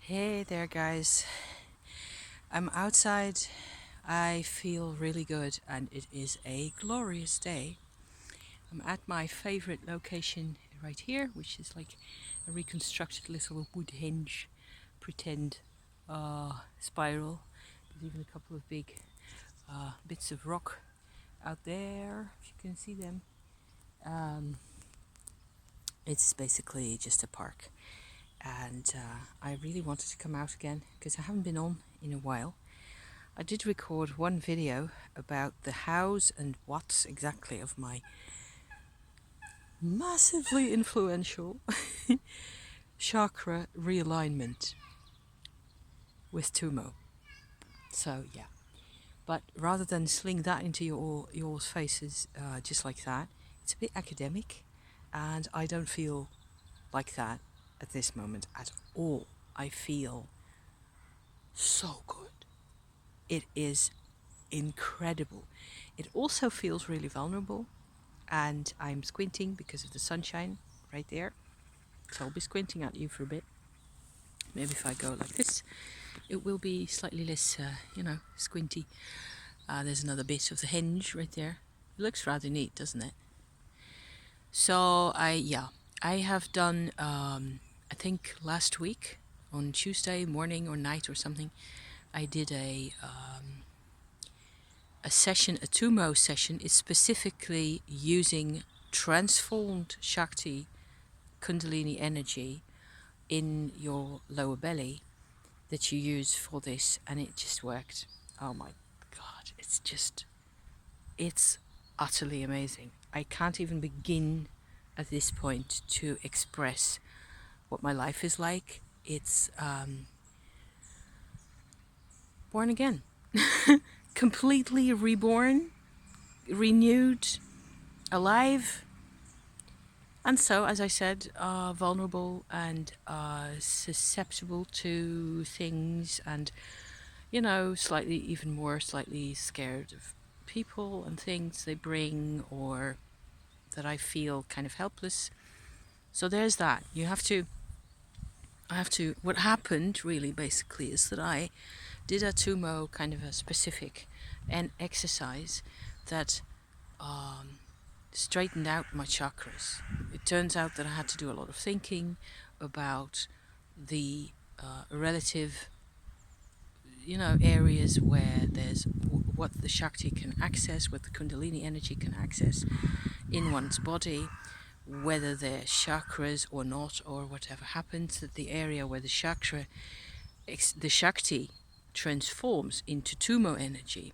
Hey there, guys. I'm outside. I feel really good, and it is a glorious day. I'm at my favorite location right here, which is like a reconstructed little wood hinge pretend spiral. There's even a couple of big bits of rock out there, if you can see them. Um, it's basically just a park, and I really wanted to come out again because I haven't been on in a while. I did record one video about the hows and whats exactly of my massively influential chakra realignment with Tumo. So yeah, but rather than sling that into your faces just like that, it's a bit academic, and I don't feel like that at this moment at all. I feel so good. It is incredible. It also feels really vulnerable, and I'm squinting because of the sunshine right there. So I'll be squinting at you for a bit. Maybe if I go like this, it will be slightly less, squinty. There's another bit of the hinge right there. It looks rather neat, doesn't it? So I have done, I think last week on Tuesday morning or night or something, I did a session, a Tumo session. Is specifically using transformed Shakti Kundalini energy in your lower belly that you use for this, and it just worked. Oh my god, it's utterly amazing. I can't even begin at this point to express what my life is like. It's born again. Completely reborn, renewed, alive. And so, as I said, vulnerable and susceptible to things, and, slightly scared of people and things they bring, or that I feel kind of helpless. So there's that. What happened really basically is that I did a Tumo kind of a specific exercise that straightened out my chakras. It turns out that I had to do a lot of thinking about the relative, areas where there's what the Shakti can access, what the Kundalini energy can access in one's body, whether they're chakras or not, or whatever happens, that the area where the Shakti transforms into Tumo energy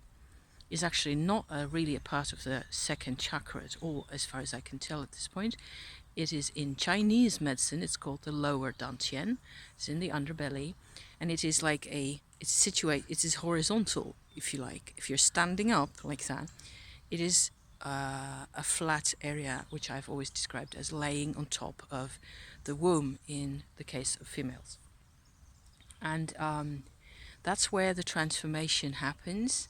is actually not really a part of the second chakra at all, as far as I can tell at this point. It is in Chinese medicine, it's called the lower dantian. It's in the underbelly, and it is like it is horizontal, if you like. If you're standing up like that, it is a flat area, which I've always described as laying on top of the womb in the case of females. And that's where the transformation happens.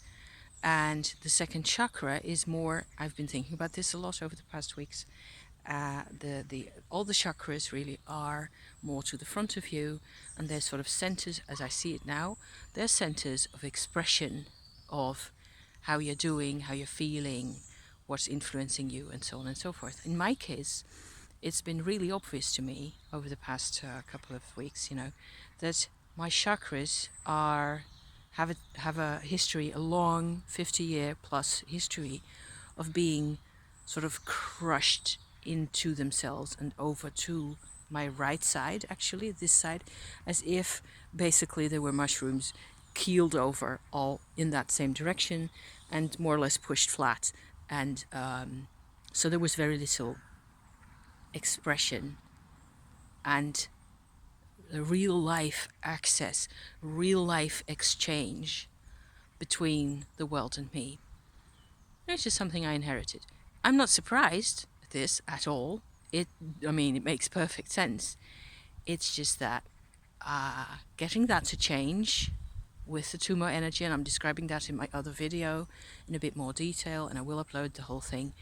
And the second chakra is more, I've been thinking about this a lot over the past weeks. All the chakras really are more to the front of you, and they're sort of centers, as I see it now, they're centers of expression of how you're doing, how you're feeling, what's influencing you, and so on and so forth. In my case, it's been really obvious to me over the past couple of weeks, that my chakras have a history, a long 50-year plus history of being sort of crushed into themselves and over to my right side, actually this side, as if basically they were mushrooms keeled over all in that same direction and more or less pushed flat. And so there was very little expression and real life access, real life exchange between the world and me. It's just something I inherited. I'm not surprised at this at all. It makes perfect sense. It's just that getting that to change with the Tumo energy, and I'm describing that in my other video in a bit more detail, and I will upload the whole thing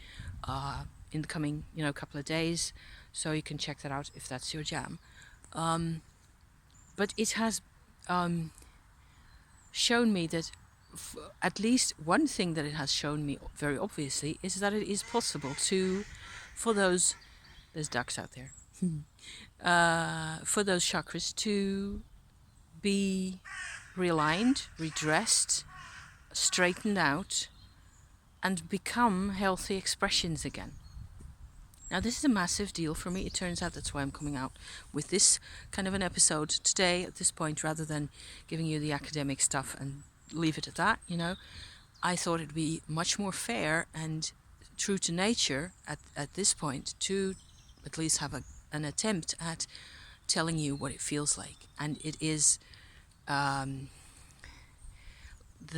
in the coming, couple of days, so you can check that out if that's your jam. But it has shown me that at least one thing that it has shown me very obviously is that it is possible to, for those, there's ducks out there, for those chakras to be realigned, redressed, straightened out, and become healthy expressions again. Now, this is a massive deal for me. It turns out that's why I'm coming out with this kind of an episode today at this point, rather than giving you the academic stuff and leave it at that, I thought it'd be much more fair and true to nature at this point to at least have an attempt at telling you what it feels like. And it is the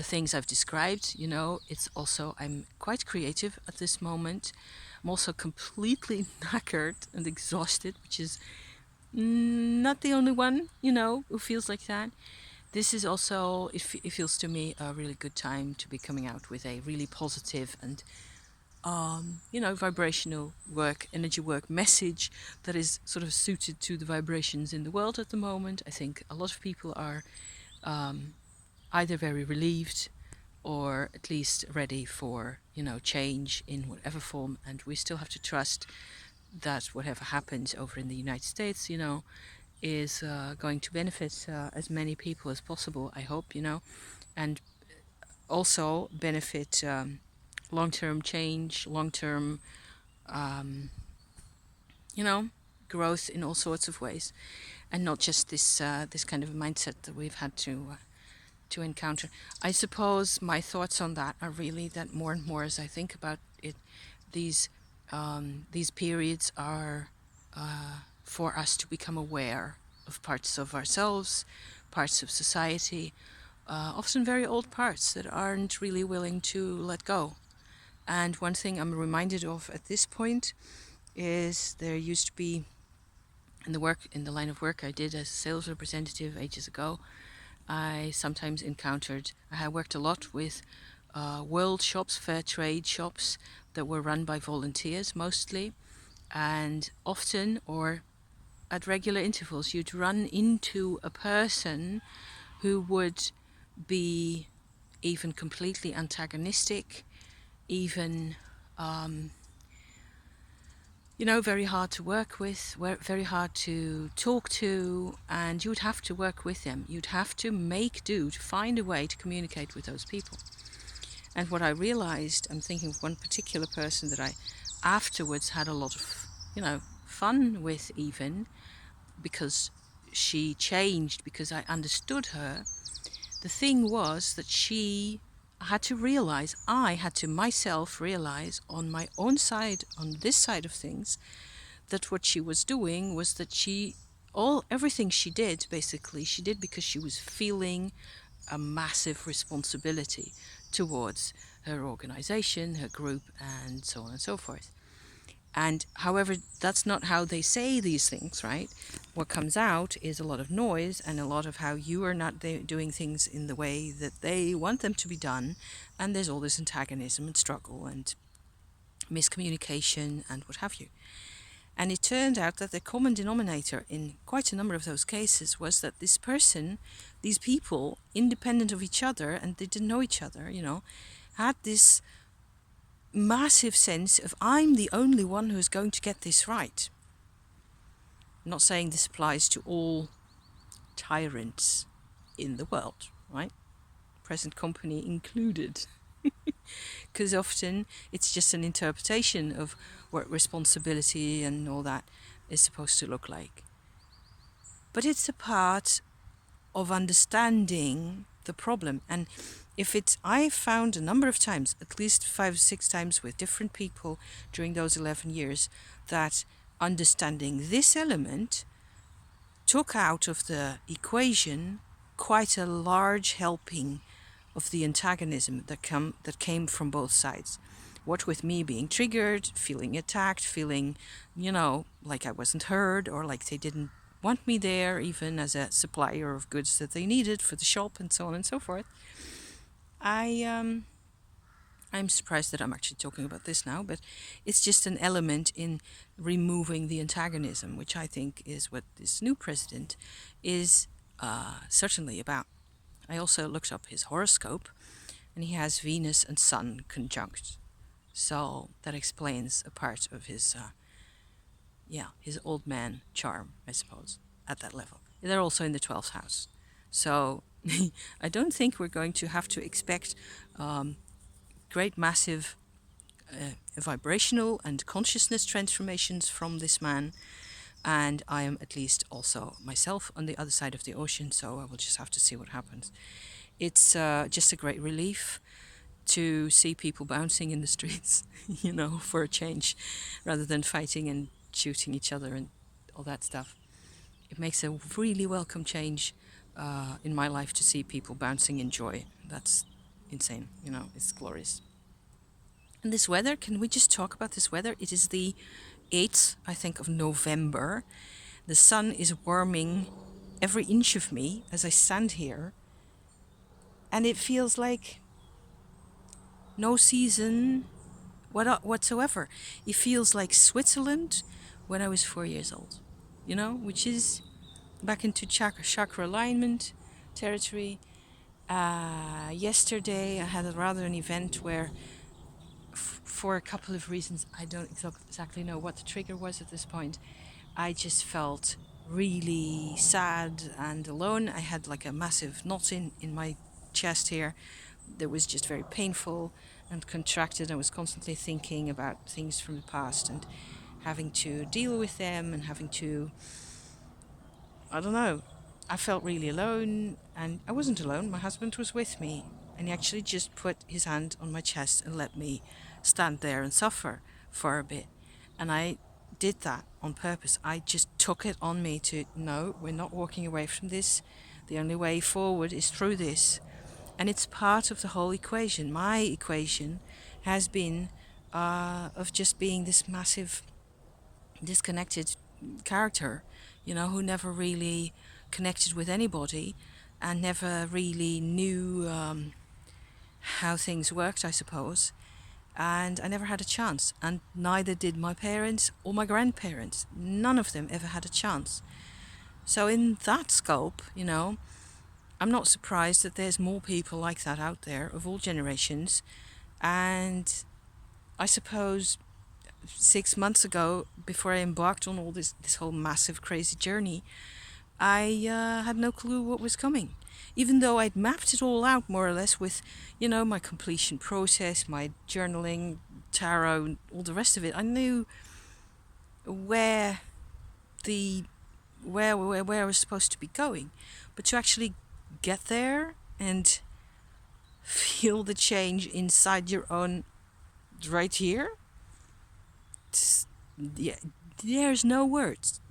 things I've described, it's also, I'm quite creative at this moment. I'm also completely knackered and exhausted, which is not the only one, who feels like that. This is also, it feels to me a really good time to be coming out with a really positive and, vibrational work, energy work message that is sort of suited to the vibrations in the world at the moment. I think a lot of people are either very relieved or at least ready for, change in whatever form. And we still have to trust that whatever happens over in the United States, is going to benefit as many people as possible, I hope, and also benefit long-term change, long-term, growth in all sorts of ways, and not just this kind of mindset that we've had to encounter. I suppose my thoughts on that are really that more and more as I think about it, these periods are for us to become aware of parts of ourselves, parts of society, often very old parts that aren't really willing to let go. And one thing I'm reminded of at this point is there used to be in the line of work I did as a sales representative ages ago, I sometimes encountered, I worked a lot with world shops, fair trade shops that were run by volunteers mostly, and often or at regular intervals you'd run into a person who would be even completely antagonistic, even very hard to work with, very hard to talk to, and you would have to work with them. You'd have to make do to find a way to communicate with those people. And what I realized, I'm thinking of one particular person that I afterwards had a lot of, fun with, even because she changed, because I understood her. The thing was that I had to myself realize on my own side, on this side of things, that what she was doing was that everything she did, basically, she did because she was feeling a massive responsibility towards her organization, her group, and so on and so forth. And however, that's not how they say these things, right? What comes out is a lot of noise and a lot of how you are not doing things in the way that they want them to be done. And there's all this antagonism and struggle and miscommunication and what have you. And it turned out that the common denominator in quite a number of those cases was that these people, independent of each other, and they didn't know each other, had this massive sense of, I'm the only one who's going to get this right. I'm not saying this applies to all tyrants in the world, right? Present company included. Because often it's just an interpretation of what responsibility and all that is supposed to look like. But it's a part of understanding the problem. And I found a number of times, at least 5 or 6 times with different people during those 11 years, that understanding this element took out of the equation quite a large helping of the antagonism that came from both sides. What with me being triggered, feeling attacked, feeling, like I wasn't heard, or like they didn't want me there, even as a supplier of goods that they needed for the shop and so on and so forth. I'm surprised that I'm actually talking about this now, but it's just an element in removing the antagonism, which I think is what this new president is certainly about. I also looked up his horoscope, and he has Venus and Sun conjunct. So that explains a part of his, his old man charm, I suppose, at that level. They're also in the 12th house. So I don't think we're going to have to expect great, massive vibrational and consciousness transformations from this man. And I am at least also myself on the other side of the ocean, so I will just have to see what happens. It's just a great relief to see people bouncing in the streets, for a change, rather than fighting and shooting each other and all that stuff. It makes a really welcome change in my life to see people bouncing in joy. That's insane, it's glorious. And this weather, can we just talk about this weather? It is the 8th, I think, of November. The sun is warming every inch of me as I stand here. And it feels like no season whatsoever. It feels like Switzerland when I was 4 years old, which is back into chakra alignment territory. Yesterday I had an event where for a couple of reasons, I don't exactly know what the trigger was at this point, I just felt really sad and alone. I had like a massive knot in my chest here that was just very painful and contracted. I was constantly thinking about things from the past and having to deal with them and having to, I don't know, I felt really alone. And I wasn't alone, my husband was with me, and he actually just put his hand on my chest and let me stand there and suffer for a bit. And I did that on purpose. I just took it on me to, no, we're not walking away from this. The only way forward is through this. And it's part of the whole equation. My equation has been of just being this massive disconnected character, who never really connected with anybody and never really knew how things worked, I suppose. And I never had a chance, and neither did my parents or my grandparents. None of them ever had a chance. So in that scope, I'm not surprised that there's more people like that out there of all generations. And I suppose 6 months ago, before I embarked on all this whole massive crazy journey, I had no clue what was coming. Even though I'd mapped it all out more or less with, my completion process, my journaling, tarot, and all the rest of it, I knew where I was supposed to be going. But to actually get there and feel the change inside your own right here, there's no words.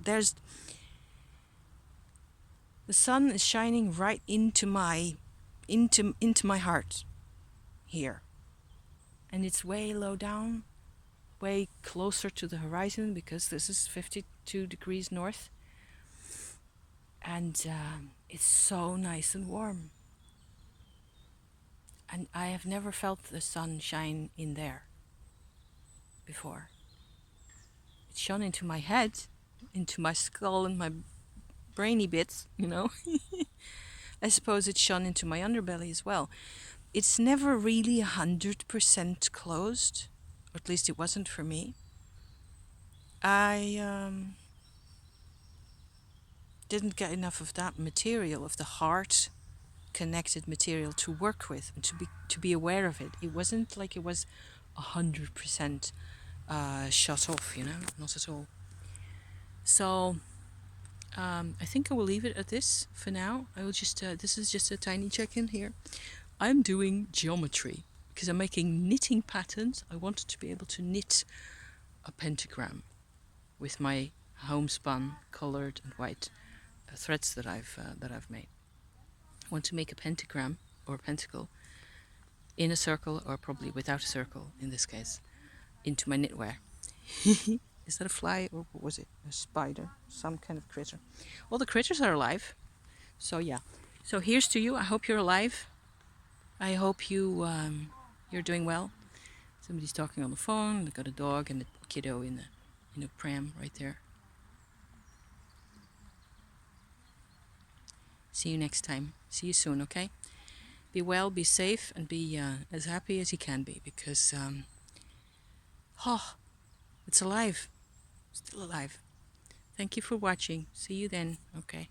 The sun is shining right into my heart here. And it's way low down, way closer to the horizon, because this is 52 degrees north. And it's so nice and warm. And I have never felt the sun shine in there before. It shone into my head, into my skull and my brainy bits, I suppose it shone into my underbelly as well. It's never really 100% closed, or at least it wasn't for me. I didn't get enough of that material, of the heart connected material to work with and to be aware of it. It wasn't like it was 100% shut off, not at all. So I think I will leave it at this for now. I will just this is just a tiny check-in here. I'm doing geometry because I'm making knitting patterns. I wanted to be able to knit a pentagram with my homespun colored and white threads that I've made. I want to make a pentagram or a pentacle in a circle, or probably without a circle in this case, into my knitwear. Is that a fly, or what was it? A spider? Some kind of critter. All the critters are alive. So yeah. So here's to you. I hope you're alive. I hope you're doing well. Somebody's talking on the phone. They've got a dog and a kiddo in a pram right there. See you next time. See you soon, okay? Be well, be safe, and be as happy as you can be, because it's alive. Still alive. Thank you for watching. See you then. Okay.